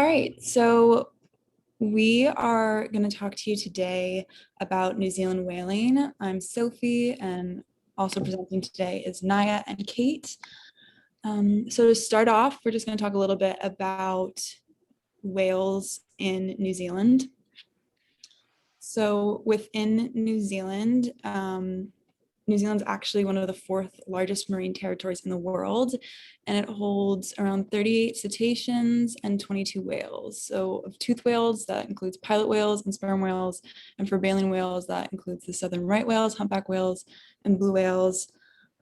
All right, so we are going to talk to you today about New Zealand whaling. I'm Sophie, and also presenting today is Naya and Kate. So to start off, we're just going to talk a little bit about whales in New Zealand. So within New Zealand, New Zealand's actually one of the fourth largest marine territories in the world, and it holds around 38 cetaceans and 22 whales. So of toothed whales, that includes pilot whales and sperm whales, and for baleen whales, that includes the southern right whales, humpback whales, and blue whales,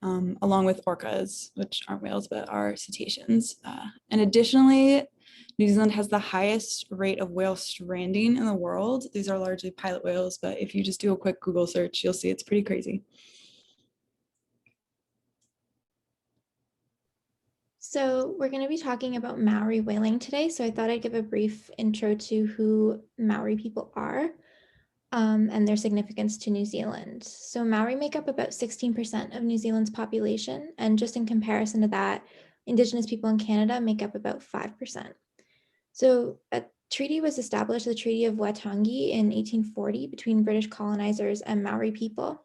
along with orcas, which aren't whales but are cetaceans. And additionally, New Zealand has the highest rate of whale stranding in the world. These are largely pilot whales, but if you just do a quick Google search, you'll see it's pretty crazy. So we're going to be talking about Maori whaling today. So I thought I'd give a brief intro to who Maori people are and their significance to New Zealand. So Maori make up about 16% of New Zealand's population. And just in comparison to that, Indigenous people in Canada make up about 5%. So a treaty was established, the Treaty of Waitangi in 1840 between British colonizers and Maori people.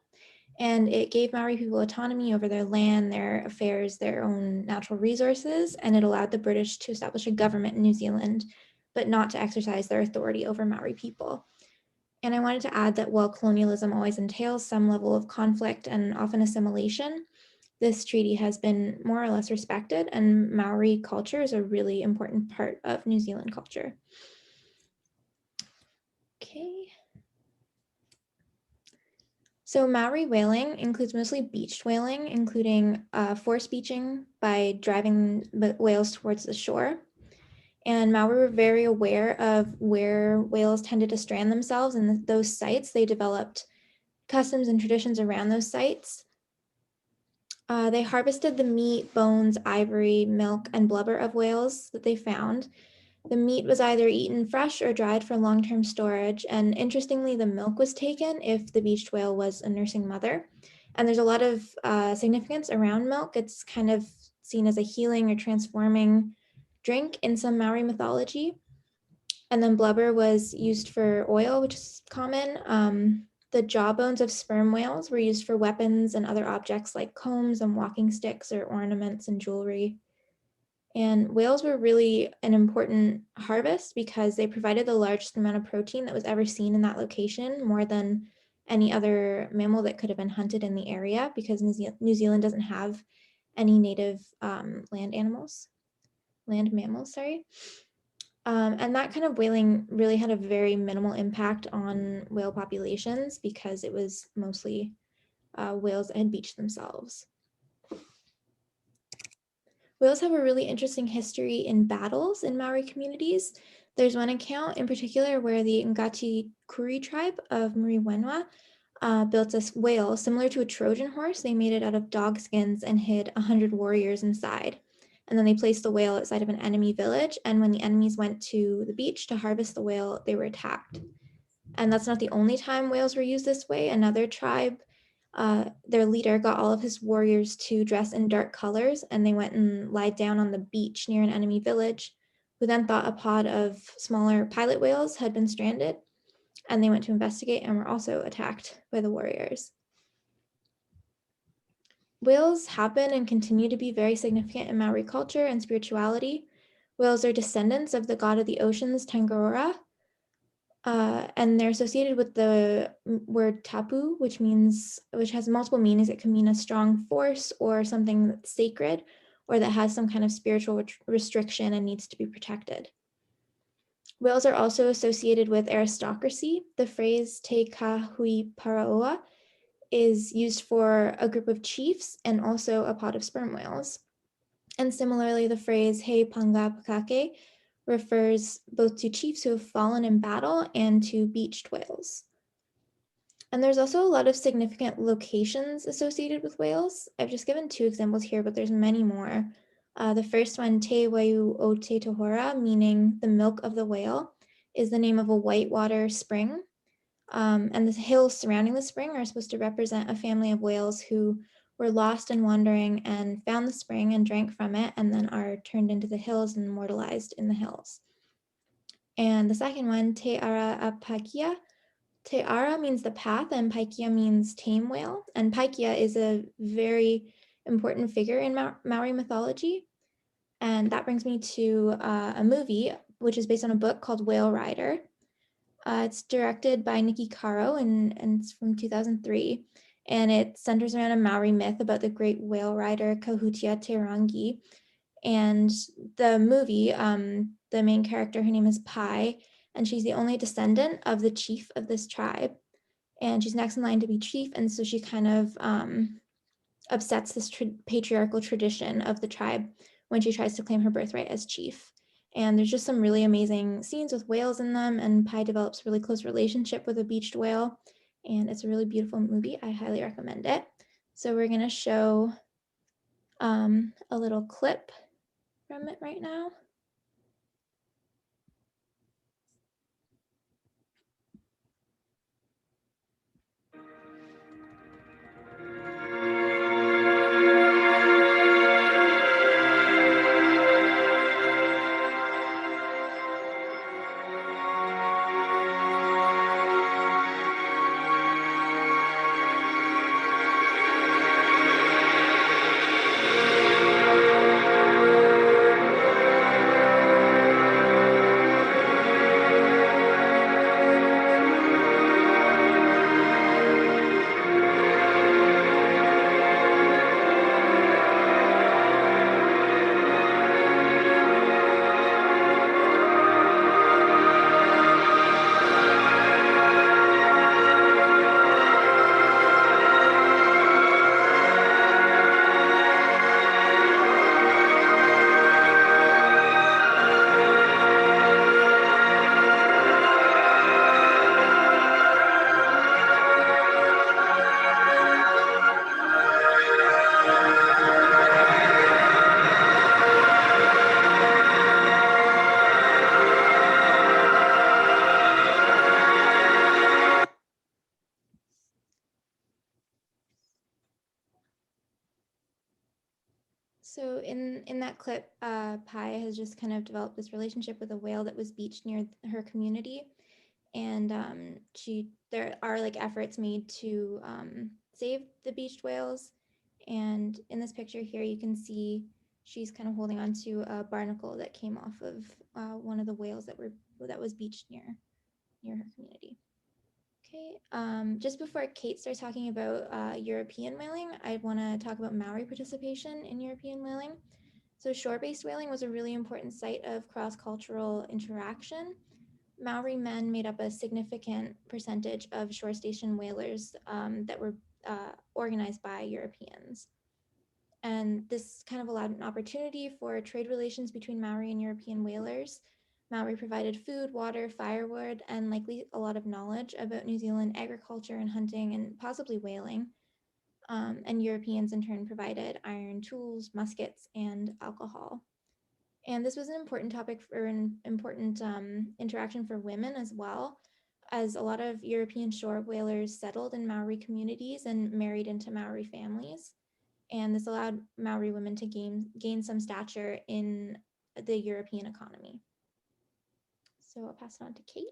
And it gave Maori people autonomy over their land, their affairs, their own natural resources, and it allowed the British to establish a government in New Zealand, but not to exercise their authority over Maori people. And I wanted to add that while colonialism always entails some level of conflict and often assimilation, this treaty has been more or less respected, and Maori culture is a really important part of New Zealand culture. Okay. So Maori whaling includes mostly beached whaling, including forced beaching by driving the whales towards the shore. And Maori were very aware of where whales tended to strand themselves, and those sites, they developed customs and traditions around those sites. They harvested the meat, bones, ivory, milk, and blubber of whales that they found. The meat was either eaten fresh or dried for long-term storage. And interestingly, the milk was taken if the beached whale was a nursing mother. And there's a lot of significance around milk. It's kind of seen as a healing or transforming drink in some Maori mythology. And then blubber was used for oil, which is common. The jawbones of sperm whales were used for weapons and other objects like combs and walking sticks or ornaments and jewelry. And whales were really an important harvest because they provided the largest amount of protein that was ever seen in that location, more than any other mammal that could have been hunted in the area, because New Zealand doesn't have any native land mammals, sorry. And that kind of whaling really had a very minimal impact on whale populations because it was mostly whales that had beached themselves. Whales have a really interesting history in battles in Maori communities. There's one account in particular where the Ngati Kuri tribe of Muriwenwa built a whale similar to a Trojan horse. They made it out of dog skins and hid 100 warriors inside. And then they placed the whale outside of an enemy village. And when the enemies went to the beach to harvest the whale, they were attacked. And that's not the only time whales were used this way. Another tribe, their leader got all of his warriors to dress in dark colors, and they went and lied down on the beach near an enemy village, who then thought a pod of smaller pilot whales had been stranded, and they went to investigate and were also attacked by the warriors. Whales have been and continue to be very significant in Maori culture and spirituality. Whales are descendants of the god of the oceans, Tangaroa, and they're associated with the word tapu, which has multiple meanings. It can mean a strong force or something that's sacred, or that has some kind of spiritual restriction and needs to be protected. Whales are also associated with aristocracy. The phrase te kahui paraoa is used for a group of chiefs and also a pod of sperm whales. And similarly, the phrase he panga pakake refers both to chiefs who have fallen in battle and to beached whales. And there's also a lot of significant locations associated with whales. I've just given 2 examples here, but there's many more. The first one, Te Waiu o Te Tohora, meaning the milk of the whale, is the name of a whitewater spring. And the hills surrounding the spring are supposed to represent a family of whales who were lost and wandering and found the spring and drank from it, and then are turned into the hills and immortalized in the hills. And the second one, Te Ara a Pakia. Te Ara means the path and Paikia means tame whale. And Paikia is a very important figure in Maori mythology. And that brings me to a movie, which is based on a book called Whale Rider. It's directed by Nikki Caro and it's from 2003. And it centers around a Maori myth about the great whale rider Kahutia Te Rangi. And the movie, the main character, her name is Pai, and she's the only descendant of the chief of this tribe. And she's next in line to be chief. And so she kind of upsets this patriarchal tradition of the tribe when she tries to claim her birthright as chief. And there's just some really amazing scenes with whales in them, and Pai develops a really close relationship with a beached whale. And it's a really beautiful movie. I highly recommend it. So we're gonna show a little clip from it right now. So in that clip, Pai has just kind of developed this relationship with a whale that was beached near her community, and there are like efforts made to save the beached whales. And in this picture here, you can see she's kind of holding on to a barnacle that came off of one of the whales that was beached near her community. Okay, just before Kate starts talking about European whaling, I want to talk about Maori participation in European whaling. So shore-based whaling was a really important site of cross-cultural interaction. Maori men made up a significant percentage of shore station whalers that were organized by Europeans. And this kind of allowed an opportunity for trade relations between Maori and European whalers. Maori provided food, water, firewood, and likely a lot of knowledge about New Zealand agriculture and hunting and possibly whaling. And Europeans in turn provided iron tools, muskets, and alcohol. And this was an important topic for an important interaction for women as well, as a lot of European shore whalers settled in Maori communities and married into Maori families. And this allowed Maori women to gain some stature in the European economy. So I'll pass it on to Kate.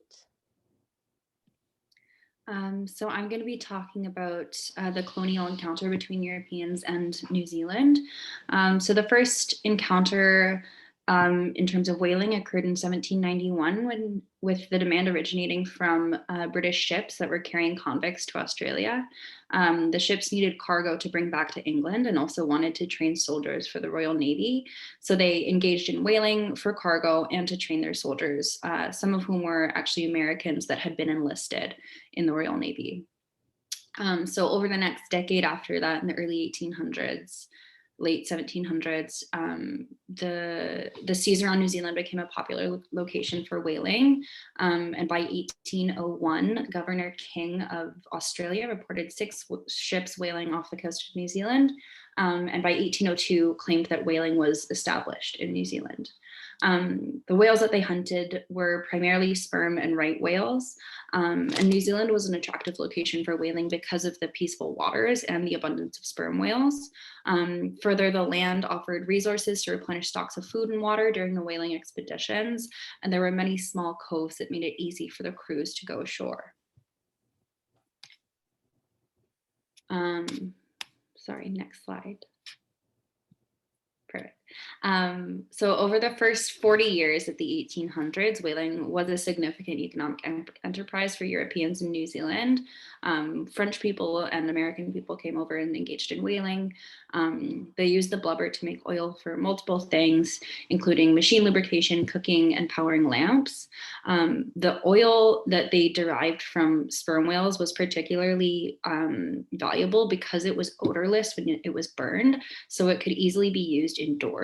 So I'm going to be talking about the colonial encounter between Europeans and New Zealand. So the first encounter in terms of whaling occurred in 1791 with the demand originating from British ships that were carrying convicts to Australia. The ships needed cargo to bring back to England and also wanted to train soldiers for the Royal Navy. So they engaged in whaling for cargo and to train their soldiers, some of whom were actually Americans that had been enlisted in the Royal Navy. So over the next decade after that, in the early 1800s, late 1700s, the seas around New Zealand became a popular location for whaling. And by 1801, Governor King of Australia reported 6 ships whaling off the coast of New Zealand. and by 1802 claimed that whaling was established in New Zealand. The whales that they hunted were primarily sperm and right whales, and New Zealand was an attractive location for whaling because of the peaceful waters and the abundance of sperm whales. Further, the land offered resources to replenish stocks of food and water during the whaling expeditions, and there were many small coves that made it easy for the crews to go ashore. Sorry, next slide. Perfect. So over the first 40 years of the 1800s, whaling was a significant economic enterprise for Europeans in New Zealand. French people and American people came over and engaged in whaling. They used the blubber to make oil for multiple things, including machine lubrication, cooking, and powering lamps. The oil that they derived from sperm whales was particularly valuable because it was odorless when it was burned, so it could easily be used indoors.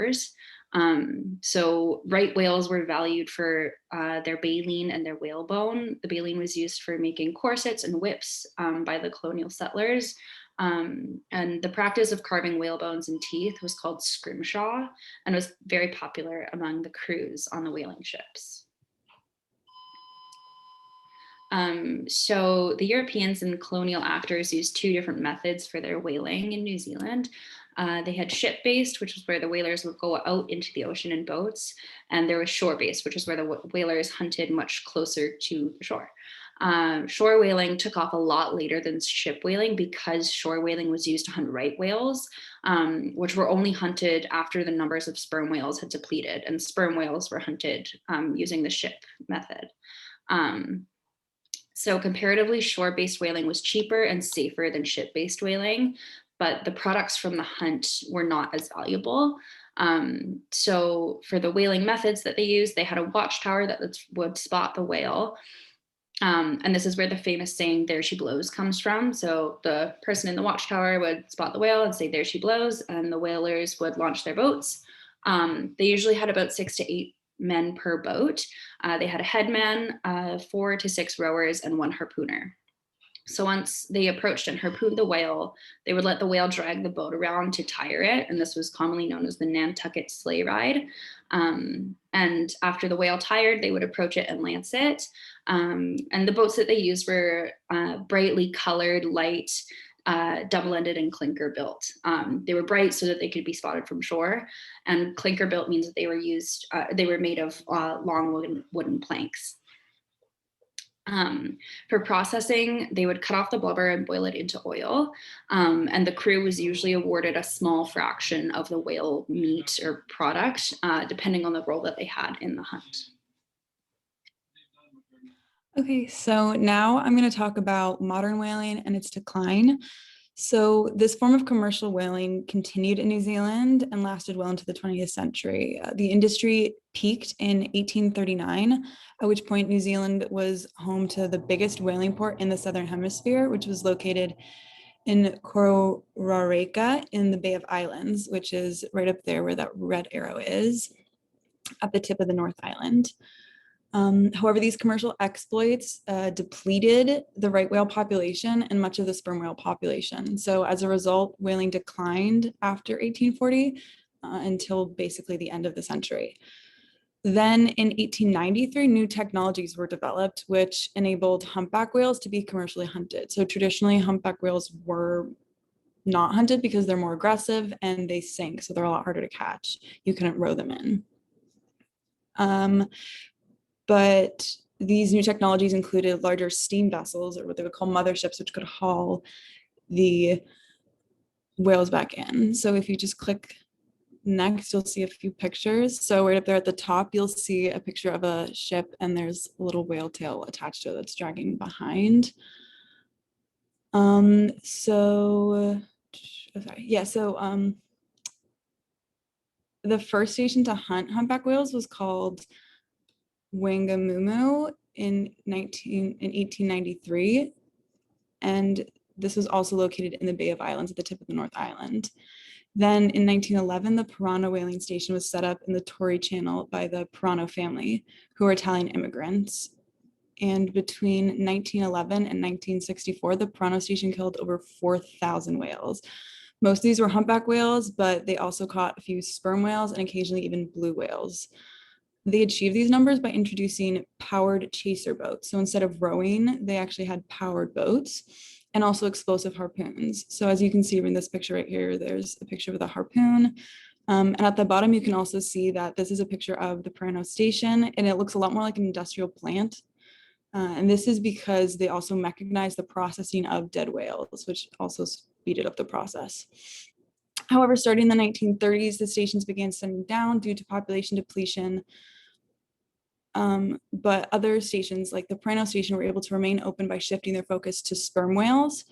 So right whales were valued for their baleen and their whalebone. The baleen was used for making corsets and whips by the colonial settlers. And the practice of carving whale bones and teeth was called scrimshaw and was very popular among the crews on the whaling ships. So the Europeans and colonial actors used two different methods for their whaling in New Zealand. They had ship-based, which is where the whalers would go out into the ocean in boats, and there was shore-based, which is where the whalers hunted much closer to the shore. Shore whaling took off a lot later than ship whaling because shore whaling was used to hunt right whales, which were only hunted after the numbers of sperm whales had depleted, and sperm whales were hunted using the ship method. So comparatively, shore-based whaling was cheaper and safer than ship-based whaling, but the products from the hunt were not as valuable. So for the whaling methods that they used, they had a watchtower that would spot the whale. And this is where the famous saying, "There she blows," comes from. So the person in the watchtower would spot the whale and say, "There she blows," and the whalers would launch their boats. They usually had about 6 to 8 men per boat. They had a headman, 4 to 6 rowers, and 1 harpooner. So once they approached and harpooned the whale, they would let the whale drag the boat around to tire it. And this was commonly known as the Nantucket sleigh ride. And after the whale tired, they would approach it and lance it. And the boats that they used were brightly colored, light, double-ended and clinker built. They were bright so that they could be spotted from shore. And clinker built means that they were made of long wooden planks. For processing, they would cut off the blubber and boil it into oil. And the crew was usually awarded a small fraction of the whale meat or product, depending on the role that they had in the hunt. Okay, so now I'm going to talk about modern whaling and its decline. So this form of commercial whaling continued in New Zealand and lasted well into the 20th century. The industry peaked in 1839, at which point New Zealand was home to the biggest whaling port in the Southern Hemisphere, which was located in Kororareka in the Bay of Islands, which is right up there where that red arrow is, at the tip of the North Island. However, these commercial exploits depleted the right whale population and much of the sperm whale population. So as a result, whaling declined after 1840 until basically the end of the century. Then in 1893, new technologies were developed, which enabled humpback whales to be commercially hunted. So traditionally, humpback whales were not hunted because they're more aggressive and they sink, so they're a lot harder to catch. You couldn't row them in. But these new technologies included larger steam vessels, or what they would call motherships, which could haul the whales back in. So if you just click next, you'll see a few pictures. So right up there at the top, you'll see a picture of a ship and there's a little whale tail attached to it that's dragging behind. The first station to hunt humpback whales was called Wangamumu in 1893, and this was also located in the Bay of Islands at the tip of the North Island. Then in 1911, the Pirano whaling station was set up in the Torrey Channel by the Pirano family, who were Italian immigrants. And between 1911 and 1964, the Pirano station killed over 4,000 whales. Most of these were humpback whales, but they also caught a few sperm whales and occasionally even blue whales. They achieved these numbers by introducing powered chaser boats. So instead of rowing, they actually had powered boats and also explosive harpoons. So as you can see in this picture right here, there's a picture with a harpoon. And at the bottom, you can also see that this is a picture of the Prano station, and it looks a lot more like an industrial plant. And this is because they also mechanized the processing of dead whales, which also speeded up the process. However, starting in the 1930s, the stations began shutting down due to population depletion. But other stations like the Prano station were able to remain open by shifting their focus to sperm whales.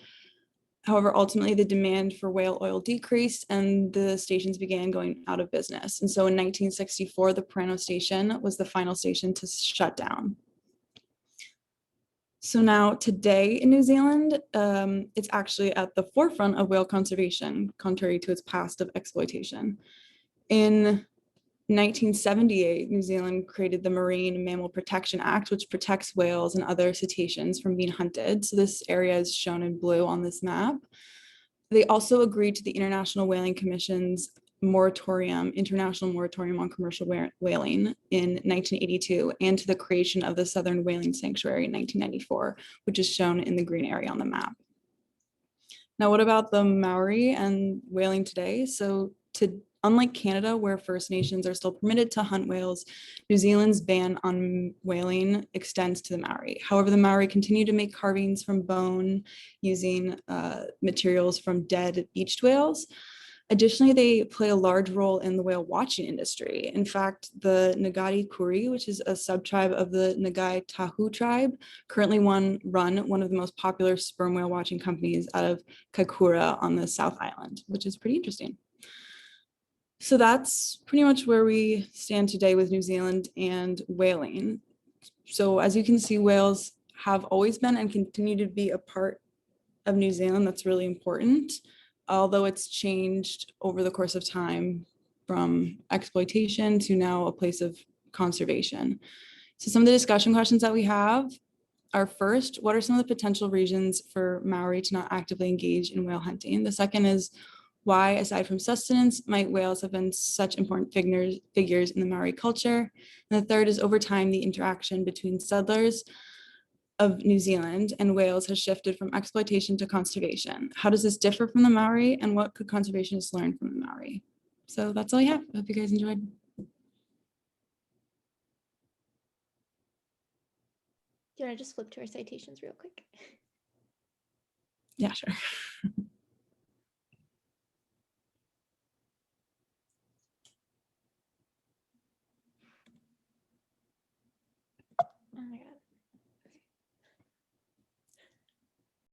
However, ultimately the demand for whale oil decreased and the stations began going out of business. And so in 1964, the Prano station was the final station to shut down. So now today in New Zealand, it's actually at the forefront of whale conservation, contrary to its past of exploitation. In 1978, New Zealand created the Marine Mammal Protection Act, which protects whales and other cetaceans from being hunted. So this area is shown in blue on this map. They also agreed to the International Whaling Commission's international moratorium on commercial whaling in 1982, and to the creation of the Southern Whaling Sanctuary in 1994, which is shown in the green area on the map. Now, what about the Maori and whaling today? So unlike Canada, where First Nations are still permitted to hunt whales, New Zealand's ban on whaling extends to the Maori. However, the Maori continue to make carvings from bone using materials from dead beached whales. Additionally, they play a large role in the whale watching industry. In fact, the Ngati Kuri, which is a subtribe of the Ngai Tahu tribe, currently run one of the most popular sperm whale watching companies out of Kaikoura on the South Island, which is pretty interesting. So that's pretty much where we stand today with New Zealand and whaling. So as you can see, whales have always been and continue to be a part of New Zealand that's really important, although it's changed over the course of time from exploitation to now a place of conservation. So some of the discussion questions that we have are: first, what are some of the potential reasons for Maori to not actively engage in whale hunting? The second is, why, aside from sustenance, might whales have been such important figures in the Maori culture? And the third is, over time, the interaction between settlers of New Zealand and whales has shifted from exploitation to conservation. How does this differ from the Maori, and what could conservationists learn from the Maori? So that's all I have. I hope you guys enjoyed. Do you want to just flip to our citations real quick? Yeah, sure.